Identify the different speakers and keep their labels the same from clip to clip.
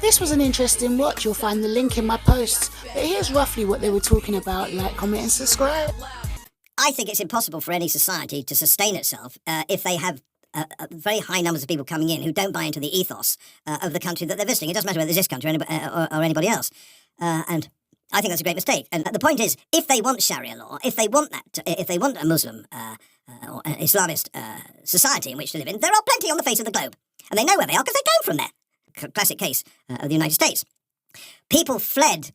Speaker 1: This was an interesting watch. You'll find the link in my posts. But here's roughly what they were talking about. Like, comment and subscribe.
Speaker 2: I think it's impossible for any society to sustain itself if they have very high numbers of people coming in who don't buy into the ethos of the country that they're visiting. It doesn't matter whether it's this country or anybody else. And I think that's a great mistake. And the point is, if they want Sharia law, if they want a Muslim or an Islamist society in which to live in, there are plenty on the face of the globe. And they know where they are because they came from there. Classic case of the United States. People fled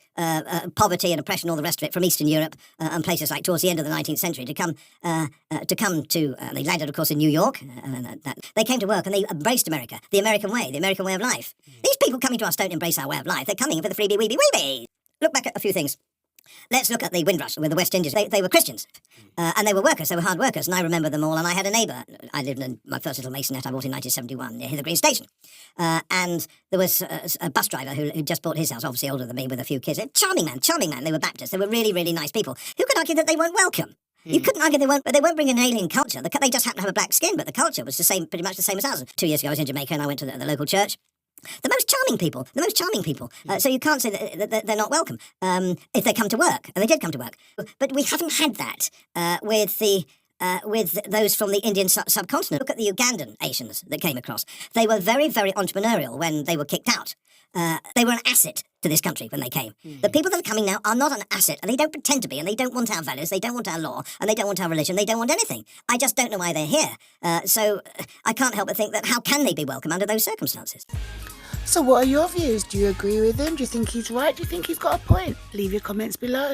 Speaker 2: poverty and oppression, all the rest of it, from Eastern Europe and places like towards the end of the 19th century to come to. They landed, of course, in New York. They came to work and they embraced America, the American way of life. These people coming to us don't embrace our way of life. They're coming for the freebie, weebie, weebie. Look back at a few things. Let's look at the Windrush with the West Indies. They were Christians, and they were workers. They were hard workers, and I remember them all. And I had a neighbour. I lived in my first little masonette I bought in 1971 near Hither Green Station, and there was a bus driver who just bought his house, obviously older than me, with a few kids. Charming man. They were Baptists. They were really, really nice people. Who could argue that they weren't welcome? You couldn't argue they won't bring an alien culture. They just happen to have a black skin, but the culture was the same, pretty much the same as ours. 2 years ago, I was in Jamaica, and I went to the local church. The most charming people. So you can't say that they're not welcome if they come to work, and they did come to work. But we haven't had that with those from the Indian subcontinent. Look at the Ugandan Asians that came across. They were very, very entrepreneurial when they were kicked out. They were an asset to this country when they came. The people that are coming now are not an asset, and they don't pretend to be, and they don't want our values, they don't want our law, and they don't want our religion, they don't want anything. I just don't know why they're here. So I can't help but think that how can they be welcome under those circumstances?
Speaker 1: So what are your views? Do you agree with him? Do you think he's right? Do you think he's got a point? Leave your comments below.